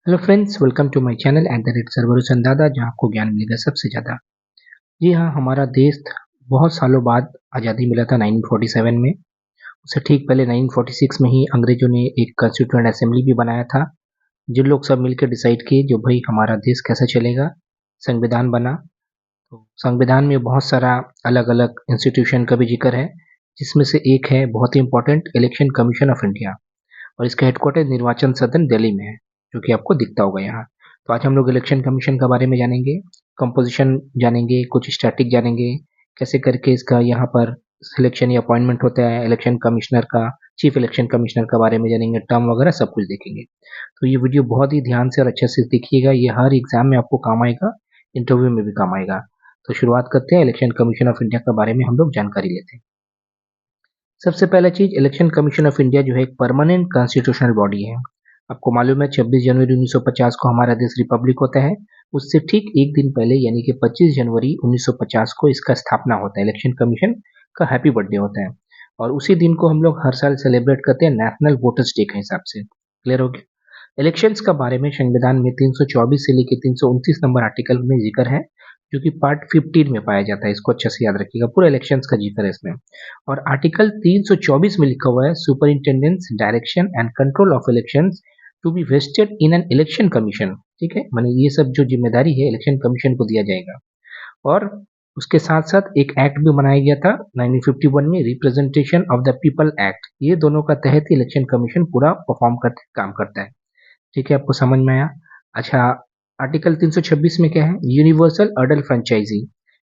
Hello friends, welcome to my channel at the rate Sarvarochan Dada, जहाँ आपको ज्ञान मिलेगा सबसे ज़्यादा। जी हाँ, हमारा देश बहुत सालों बाद आज़ादी मिला था 1947 में। उससे ठीक पहले 1946 में ही अंग्रेजों ने एक कॉन्स्टिट्यूएंट असेंबली भी बनाया था, जिन लोग सब मिलकर डिसाइड किए जो भाई हमारा देश कैसे चलेगा। संविधान बना। तो संविधान में बहुत सारा अलग अलग इंस्टीट्यूशन का भी जिक्र है, जिसमें से एक है बहुत ही important Election Commission of India. और इसका हेडक्वार्टर निर्वाचन सदन दिल्ली में है, जो कि आपको दिखता होगा यहाँ। तो आज हम लोग इलेक्शन कमीशन के बारे में जानेंगे, कंपोजिशन जानेंगे, कुछ स्टैटिक जानेंगे, कैसे करके इसका यहाँ पर सिलेक्शन या अपॉइंटमेंट होता है इलेक्शन कमिश्नर का, चीफ इलेक्शन कमिश्नर के बारे में जानेंगे, टर्म वगैरह सब कुछ देखेंगे। तो ये वीडियो बहुत ही ध्यान से और अच्छे से देखिएगा, ये हर एग्जाम में आपको काम आएगा, इंटरव्यू में भी काम आएगा। तो शुरुआत करते हैं, इलेक्शन कमीशन ऑफ इंडिया के बारे में हम लोग जानकारी लेते हैं। सबसे पहला चीज, इलेक्शन कमीशन ऑफ इंडिया जो है एक परमानेंट कॉन्स्टिट्यूशनल बॉडी है। आपको मालूम है 26 जनवरी 1950 को हमारा देश रिपब्लिक होता है। उससे ठीक एक दिन पहले यानी कि 25 जनवरी 1950 को इसका स्थापना होता है, इलेक्शन कमीशन का हैप्पी बर्थडे होता है। और उसी दिन को हम लोग हर साल सेलिब्रेट करते हैं नेशनल वोटर्स डे के हिसाब से। क्लियर हो गया? इलेक्शंस का बारे में संविधान में 324 से लेकर 329 नंबर आर्टिकल में जिक्र है, जो कि पार्ट 15 में पाया जाता है। इसको अच्छे से याद रखिएगा, पूरा इलेक्शंस का जिक्र है इसमें। और आर्टिकल 324 में लिखा हुआ है, superintendence direction and control of elections to be vested in an election commission. ठीक है, माने ये सब जो जिम्मेदारी है इलेक्शन कमीशन को दिया जाएगा। और उसके साथ साथ एक एक्ट भी बनाया गया था 1951 में, representation of the people act. ये दोनों का तहत इलेक्शन कमीशन पूरा परफॉर्म करते काम करता है। ठीक है, आपको समझ में आया? अच्छा, आर्टिकल 326 में क्या है, यूनिवर्सल अडल्ट फ्रेंचाइजी।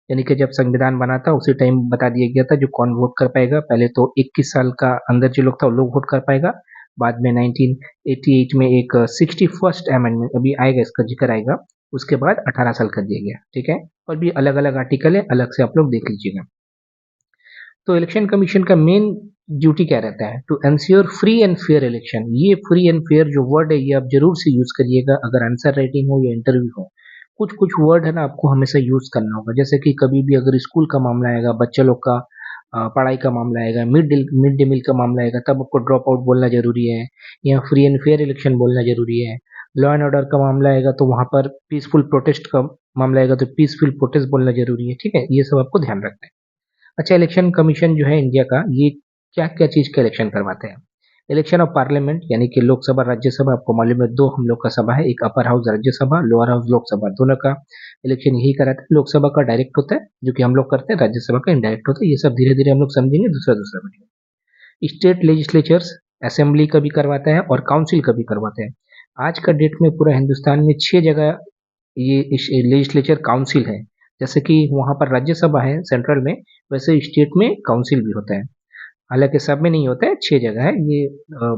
यानी कि जब संविधान बना था उसी टाइम बता दिया गया था जो कौन वोट कर पाएगा। पहले तो 21 साल का अंदर जो लोग था वो लोग वोट कर पाएगा। बाद में 1988 में एक 61st अमेंडमेंट अभी आएगा, इसका जिक्र आएगा। उसके बाद 18 साल कर दिया गया। ठीक है, और भी अलग अलग आर्टिकल है, अलग से आप लोग देख लीजिएगा। तो इलेक्शन कमीशन का मेन ड्यूटी क्या रहता है, to ensure free and fair election. ये फ्री एंड फेयर जो वर्ड है ये आप जरूर से यूज करिएगा, अगर आंसर राइटिंग हो या इंटरव्यू हो। कुछ कुछ वर्ड है ना, आपको हमेशा यूज करना होगा। जैसे कि कभी भी अगर स्कूल का मामला आएगा, बच्चे लोग का पढ़ाई का मामला आएगा, मिड डे मील का मामला आएगा, तब आपको ड्रॉप आउट बोलना जरूरी है, या फ्री एंड फेयर इलेक्शन बोलना जरूरी है। लॉ एंड ऑर्डर का मामला आएगा तो वहां पर पीसफुल प्रोटेस्ट का मामला आएगा तो पीसफुल प्रोटेस्ट बोलना जरूरी है। ठीक है, ये सब आपको ध्यान रखना है। अच्छा, इलेक्शन कमीशन जो है इंडिया का, ये क्या क्या चीज का इलेक्शन करवाते हैं। इलेक्शन ऑफ पार्लियामेंट यानी कि लोकसभा राज्यसभा, आपको मालूम है दो हम लोग का सभा है, एक upper house Rajya Sabha, lower house Lok Sabha, दोनों का इलेक्शन यही कराते हैं। लोकसभा का डायरेक्ट होता है जो कि हम लोग करते हैं, राज्यसभा का इनडायरेक्ट होता है। ये सब धीरे धीरे हम लोग समझेंगे दूसरा दूसरा वीडियो। स्टेट लेजिस्लेचर्स, असेंबली का भी करवाता है और काउंसिल का भी करवाते हैं। आज का डेट में पूरा हिंदुस्तान में 6 जगह ये लेजिस्लेचर काउंसिल है। जैसे कि वहां पर राज्यसभा है सेंट्रल में, वैसे स्टेट में काउंसिल भी होता है। हालांकि सब में नहीं होता है, 6 जगह है ये।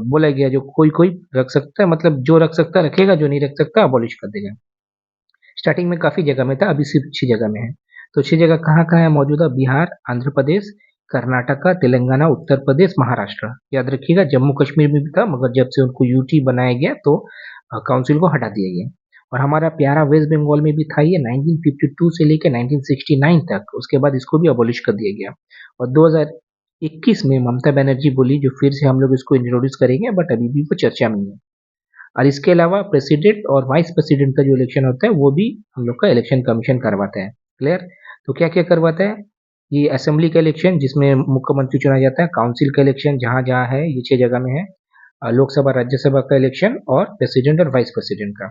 बोला गया जो कोई कोई रख सकता है, मतलब जो रख सकता रखेगा, जो नहीं रख सकता अबॉलिश कर देगा। स्टार्टिंग में काफी जगह में था, अभी सिर्फ 6 जगह में है। तो 6 जगह कहाँ कहाँ है मौजूदा, बिहार, आंध्र प्रदेश, कर्नाटका, तेलंगाना, उत्तर प्रदेश, महाराष्ट्र। याद रखिएगा, जम्मू कश्मीर में भी था मगर जब से उनको यूटी बनाया गया तो काउंसिल को हटा दिया गया। और हमारा प्यारा वेस्ट बंगाल में भी था ये 1952 से लेकर 1969 तक, उसके बाद इसको भी अबॉलिश कर दिया गया। और 2021 में ममता बनर्जी बोली जो फिर से हम लोग इसको इंट्रोड्यूस करेंगे, बट अभी भी वो चर्चा में है। और इसके अलावा प्रेसिडेंट और वाइस प्रेसिडेंट का जो इलेक्शन होता है वो भी हम लोग का इलेक्शन कमीशन करवाता है। क्लियर? तो क्या क्या करवाता है, ये असेंबली का इलेक्शन जिसमें मुख्यमंत्री चुना जाता है, काउंसिल का इलेक्शन जहां जहां है ये 6 जगह में है, लोकसभा राज्यसभा का इलेक्शन और प्रेसिडेंट और वाइस प्रेसिडेंट का।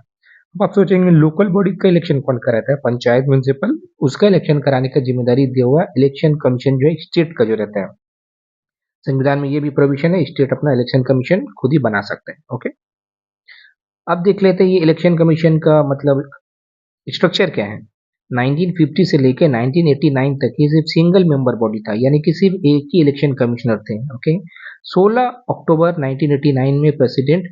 अब आप सोचेंगे लोकल बॉडी का इलेक्शन कौन कराता है, पंचायत म्यूनिसिपल, उसका इलेक्शन कराने का जिम्मेदारी दिया हुआ इलेक्शन कमीशन जो है स्टेट का जो रहता है। संविधान में ये भी प्रोविजन है, स्टेट अपना इलेक्शन कमीशन खुद ही बना सकता है। ओके, अब देख लेते हैं ये इलेक्शन कमीशन का मतलब स्ट्रक्चर क्या है। 1950 से लेकर 1989 तक ये सिर्फ सिंगल मेंबर बॉडी था, यानी कि सिर्फ एक ही इलेक्शन कमिश्नर थे। ओके, 16 अक्टूबर 1989 में प्रेसिडेंट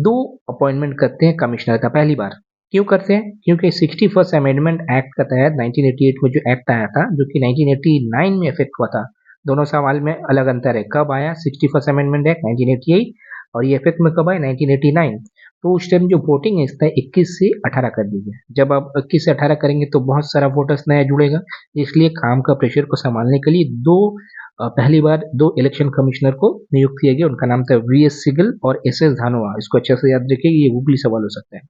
दो अपॉइंटमेंट करते हैं कमिश्नर का, पहली बार। क्यों करते हैं, क्योंकि 61st अमेंडमेंट एक्ट के तहत 1988 में जो एक्ट आया था जो कि 1989 में इफेक्ट हुआ था। दोनों सवाल में अलग अंतर है, कब आया 61st अमेंडमेंट एक्ट 1988, और ये इफेक्ट में कब आया 1989। तो उस टाइम जो वोटिंग है इसका 21 से 18 कर दी गई। जब आप 21 से 18 करेंगे तो बहुत सारा वोटर्स नया जुड़ेगा, इसलिए काम का प्रेशर को संभालने के लिए पहली बार दो इलेक्शन कमिश्नर को नियुक्त किया गया। उनका नाम था वी एस सिगल और एस एस धानोआ। इसको अच्छे से याद रखिए, ये गूगली सवाल हो सकता है।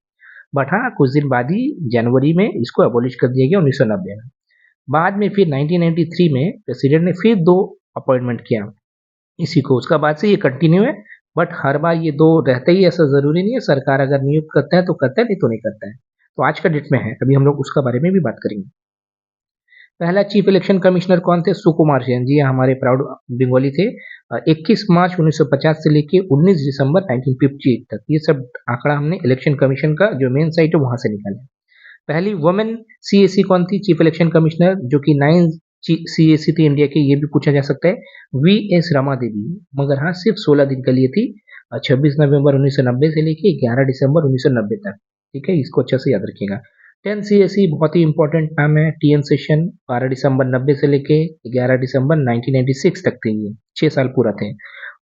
बट हाँ कुछ दिन बाद ही जनवरी में इसको अबॉलिश कर दिया गया 1990 में। बाद में फिर 1993 में प्रेसिडेंट ने फिर 2 अपॉइंटमेंट किया इसी को, उसका बाद से ये कंटिन्यू है। बट हर बार ये 2 रहते ही ऐसा ज़रूरी नहीं है, सरकार अगर नियुक्त करता है तो करता है, नहीं तो नहीं करता है। तो आज का डेट में है, अभी हम लोग उसका बारे में भी बात करेंगे। पहला चीफ इलेक्शन कमिश्नर कौन थे? सुकुमार सेन जी, हमारे प्राउड बंगाली थे। 21 मार्च 1950 से लेके 19 दिसंबर 1958 तक, ये सब आंकड़ा हमने इलेक्शन कमीशन का जो मेन साइट है वहां से निकाला। पहली वुमेन सीएसी कौन थी चीफ इलेक्शन कमिश्नर, जो कि 9 सीएसी थी इंडिया की, ये भी पूछा जा सकता है। वी एस रमा देवी, मगर हाँ सिर्फ 16 दिन के लिए थी, 26 नवंबर 1990 से लेके 11 दिसंबर 1990 तक। ठीक है, इसको अच्छे से याद रखिएगा। 10 सीएसी बहुत ही इंपॉर्टेंट नाम है, टीएन सेशन 12 दिसंबर 90 से लेके 11 दिसंबर 1996 तक थे, ये 6 साल पूरा थे।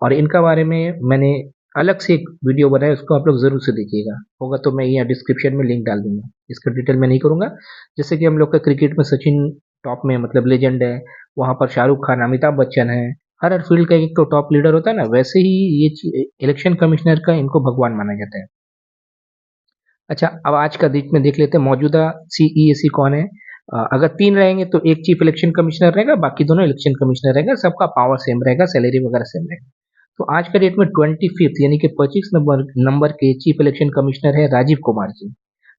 और इनका बारे में मैंने अलग से एक वीडियो बनाया, उसको आप लोग जरूर से देखिएगा, होगा तो मैं यहाँ डिस्क्रिप्शन में लिंक डाल दूंगा, इसका डिटेल में नहीं करूंगा। जैसे कि हम लोग का क्रिकेट में सचिन टॉप में मतलब लेजेंड है, वहां पर शाहरुख खान, अमिताभ बच्चन है, हर फील्ड का एक तो टॉप लीडर होता है ना, वैसे ही ये इलेक्शन कमिश्नर का इनको भगवान माना जाता है। अच्छा, अब आज का डेट में देख लेते हैं मौजूदा सीईएसी कौन है। अगर 3 रहेंगे तो एक चीफ इलेक्शन कमिश्नर रहेगा, बाकी दोनों इलेक्शन कमिश्नर रहेगा, सबका पावर सेम रहेगा, सैलरी वगैरह सेम रहेगा। तो आज के डेट में 25th यानी कि 25 नंबर के चीफ इलेक्शन कमिश्नर है राजीव कुमार जी,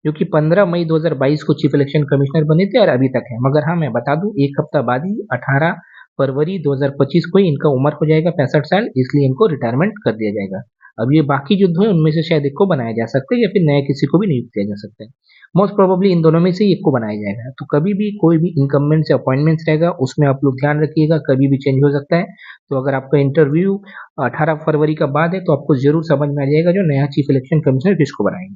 जो कि 15 मई 2022 को चीफ इलेक्शन कमिश्नर बने थे और अभी तक है। मगर हाँ मैं बता दूं, एक हफ्ता बाद ही 18 फरवरी 2025 को ही इनका उम्र हो जाएगा 65 साल, इसलिए इनको रिटायरमेंट कर दिया जाएगा। अब ये बाकी जो दो है उनमें से शायद एक को बनाया जा सकता है या फिर नए किसी को भी नियुक्त किया जा सकता है। मोस्ट प्रोबेबली इन दोनों में से एक को बनाया जाएगा। तो कभी भी कोई भी इनकम्बेंट से अपॉइंटमेंट्स रहेगा उसमें आप लोग ध्यान रखिएगा, कभी भी चेंज हो सकता है। तो अगर आपका इंटरव्यू 18 फरवरी का बाद है तो आपको जरूर समझ में आ जाएगा जो नया चीफ इलेक्शन कमिश्नर किसको बनाएंगे।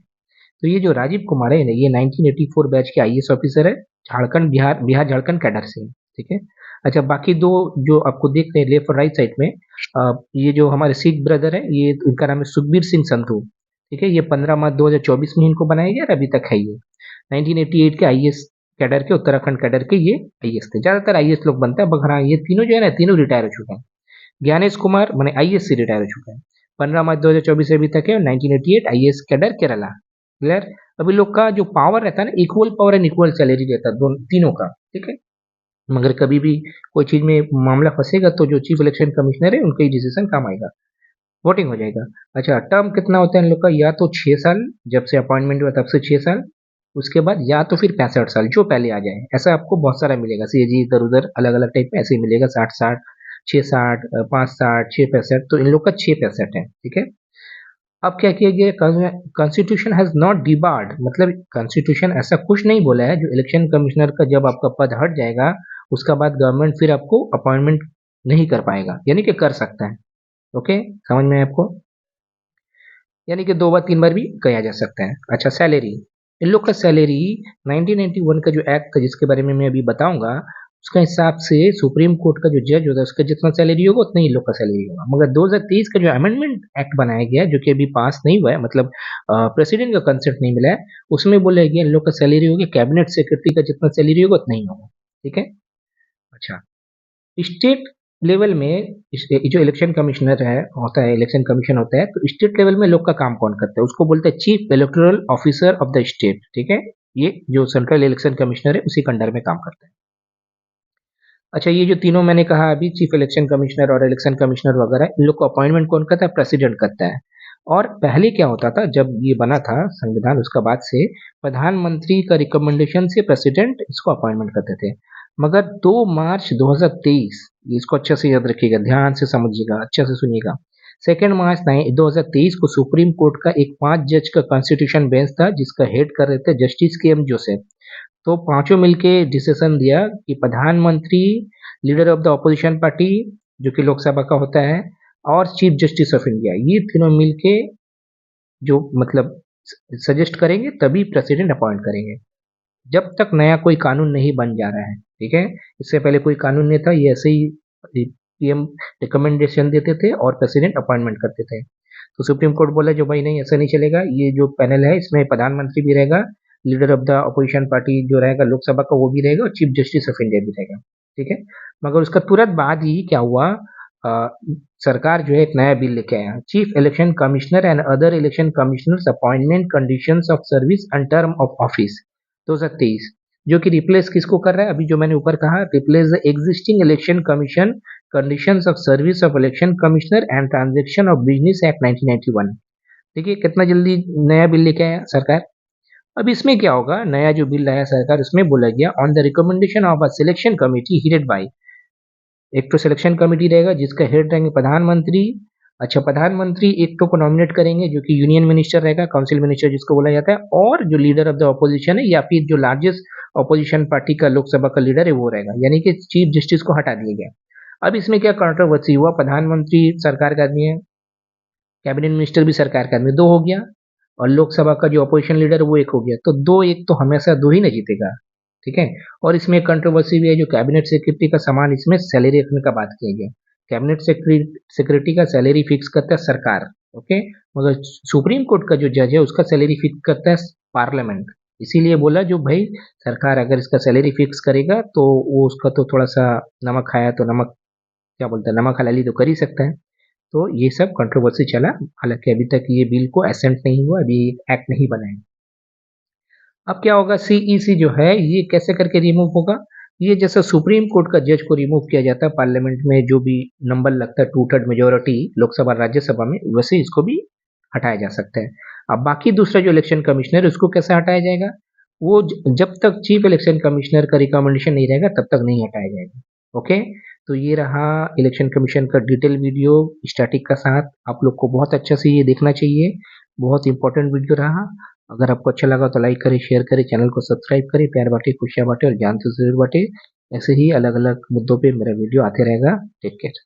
तो ये जो राजीव कुमार है ये 1984 बैच के आईएएस ऑफिसर है, झारखंड बिहार बिहार झारखंड कैडर से। ठीक है। अच्छा, बाकी दो जो आपको देख रहे हैं लेफ्ट और राइट साइड में, ये जो हमारे सिख ब्रदर है, ये इनका नाम है सुखबीर सिंह संधू। ठीक है, ये 15 मार्च 2024 में इनको बनाया गया और अभी तक है ये 1988 के आईएएस कैडर के, उत्तराखंड कैडर के ये आईएएस थे। ज्यादातर आईएएस लोग बनते हैं, मगर हाँ ये तीनों जो है ना, तीनों रिटायर हो चुके हैं। ज्ञानेश कुमार मैंने आईएएस से रिटायर हो चुका है, 15 मार्च 2024 से अभी तक है, 1988 आईएएस कैडर केरला। क्लियर। अभी लोग का जो पावर रहता है ना, equal power and equal salary रहता है दोनों तीनों का। ठीक है, मगर कभी भी कोई चीज में मामला फंसेगा तो जो चीफ इलेक्शन कमिश्नर है उनका ही डिसीजन काम आएगा, वोटिंग हो जाएगा। अच्छा, टर्म कितना होता है इन लोग का? या तो 6 साल, जब से अपॉइंटमेंट हुआ तब से 6 साल, उसके बाद या तो फिर 65 साल, जो पहले आ जाए। ऐसा आपको बहुत सारा मिलेगा, सीएजी इधर उधर अलग अलग टाइप में ऐसे ही मिलेगा, 60 60, 6 60, 5 60, 6 65। तो इन लोग का 6 65 है। ठीक है। अब क्या किया गया, कॉन्स्टिट्यूशन हैज नॉट डिबार्ड, मतलब कॉन्स्टिट्यूशन ऐसा कुछ नहीं बोला है जो इलेक्शन कमिश्नर का जब आपका पद हट जाएगा उसका बाद गवर्नमेंट फिर आपको अपॉइंटमेंट नहीं कर पाएगा, यानी कि कर सकता है। ओके, समझ में आया आपको? यानी कि 2 बार 3 बार भी कहा जा सकता है। अच्छा, सैलरी, इन लोग का सैलरी 1991 का जो एक्ट था जिसके बारे में मैं अभी बताऊंगा, उसका हिसाब से सुप्रीम कोर्ट का जो जज होता है उसका जितना सैलरी होगा उतना ही इन लोग का सैलरी होगा। मगर 2023 का जो अमेंडमेंट एक्ट बनाया गया जो कि अभी पास नहीं हुआ है, मतलब प्रेसिडेंट का कंसेंट नहीं मिला है, उसमें बोला गया इन लोग का सैलरी होगी कैबिनेट सेक्रेटरी का जितना सैलरी होगा उतना ही होगा। ठीक है। अच्छा, स्टेट लेवल में जो इलेक्शन कमिश्नर है होता है, इलेक्शन कमीशन होता है, तो स्टेट लेवल में लोग का काम कौन करता है? उसको बोलते हैं chief electoral officer of the state. ठीक है, ये जो सेंट्रल इलेक्शन कमिश्नर है उसी के अंडर में काम करता है। अच्छा, ये जो तीनों मैंने कहा अभी, चीफ इलेक्शन कमिश्नर और इलेक्शन कमिश्नर वगैरह, इन लोग को अपॉइंटमेंट कौन करता है? प्रेसिडेंट करता है। और पहले क्या होता था, जब ये बना था संविधान उसका बाद से प्रधानमंत्री का रिकमेंडेशन से प्रेसिडेंट इसको अपॉइंटमेंट करते थे। मगर 2 मार्च 2023, इसको अच्छे से याद रखिएगा, ध्यान से समझिएगा, अच्छे से सुनिएगा, 2 मार्च 2023 को सुप्रीम कोर्ट का एक 5 जज का कॉन्स्टिट्यूशन बेंच था जिसका हेड कर रहे थे जस्टिस के एम जोसेफ। तो पांचों मिलके डिसीजन दिया कि प्रधानमंत्री, leader of the opposition party जो कि लोकसभा का होता है, और चीफ जस्टिस ऑफ इंडिया, ये तीनों मिलके जो मतलब सजेस्ट करेंगे तभी प्रेसिडेंट अपॉइंट करेंगे, जब तक नया कोई कानून नहीं बन जा रहा है। ठीक है, इससे पहले कोई कानून नहीं था, ये ऐसे ही पीएम रिकमेंडेशन देते थे और प्रेसिडेंट अपॉइंटमेंट करते थे। तो सुप्रीम कोर्ट बोला जो भाई नहीं ऐसा नहीं चलेगा, ये जो पैनल है इसमें प्रधानमंत्री भी रहेगा, leader of the opposition party जो रहेगा लोकसभा का वो भी रहेगा, और चीफ जस्टिस ऑफ इंडिया भी रहेगा। ठीक है। मगर उसका तुरंत बाद ही क्या हुआ, सरकार जो है एक नया बिल लेके आया, chief election commissioner and other election commissioners appointment conditions of service and term of office 2023, जो कि रिप्लेस किसको कर रहा है, अभी जो मैंने ऊपर कहा, replace the existing election commission conditions of service of election commissioner and transaction of business act 1991। देखिए कितना जल्दी नया बिल लेके आया सरकार। अब इसमें क्या होगा, नया जो बिल लाया सरकार, उसमें बोला गया on the recommendation of a selection committee headed by, एक तो सिलेक्शन कमेटी रहेगा जिसका हेड रहेंगे प्रधानमंत्री। अच्छा, प्रधानमंत्री एक तो को नॉमिनेट करेंगे जो कि यूनियन मिनिस्टर रहेगा, काउंसिल मिनिस्टर जिसको बोला जाता है, और जो लीडर ऑफ द ऑपोजिशन है या फिर जो लार्जेस्ट ऑपोजिशन पार्टी का लोकसभा का लीडर है वो रहेगा, यानी कि चीफ जस्टिस को हटा दिया गया। अब इसमें क्या कंट्रोवर्सी हुआ, प्रधानमंत्री सरकार का आदमी है, कैबिनेट मिनिस्टर भी सरकार का आदमी, दो हो गया, और लोकसभा का जो अपोजिशन लीडर है वो एक हो गया, तो दो एक तो हमेशा दो ही ना जीतेगा। ठीक है। और इसमें कंट्रोवर्सी भी है, जो कैबिनेट सेक्रेटरी का सामान इसमें सैलरी रखने का बात किया गया। कैबिनेट सेक्रेटरी का सैलरी फिक्स करता है सरकार, ओके, मगर सुप्रीम कोर्ट का जो जज है उसका सैलरी फिक्स करता है पार्लियामेंट। इसीलिए बोला जो भाई सरकार अगर इसका सैलरी फिक्स करेगा तो वो उसका तो थोड़ा सा नमक खाया तो नमक क्या बोलते हैं, नमक हलाली तो कर ही सकता है। तो ये सब कंट्रोवर्सी चला, हालांकि अभी तक ये बिल को असेंट नहीं हुआ, अभी एक्ट नहीं बना है। अब क्या होगा, सीईसी जो है ये कैसे करके रिमूव होगा, ये जैसा सुप्रीम कोर्ट का जज को रिमूव किया जाता है पार्लियामेंट में जो भी नंबर लगता है 2/3 मेजोरिटी लोकसभा राज्यसभा में, वैसे इसको भी हटाया जा सकता है। अब बाकी दूसरा जो इलेक्शन कमिश्नर है उसको कैसे हटाया जाएगा, वो जब तक चीफ इलेक्शन कमिश्नर का रिकमेंडेशन नहीं रहेगा तब तक नहीं हटाया जाएगा। ओके, तो ये रहा इलेक्शन कमीशन का डिटेल वीडियो स्टैटिक का साथ, आप लोग को बहुत अच्छा से ये देखना चाहिए, बहुत इंपॉर्टेंट वीडियो रहा। अगर आपको अच्छा लगा तो लाइक करें, शेयर करें, चैनल को सब्सक्राइब करें, प्यार बांटे, खुशियाँ बांटे और ज्ञान से जरूर बांटे। ऐसे ही अलग अलग मुद्दों पे मेरा वीडियो आते रहेगा। Take care.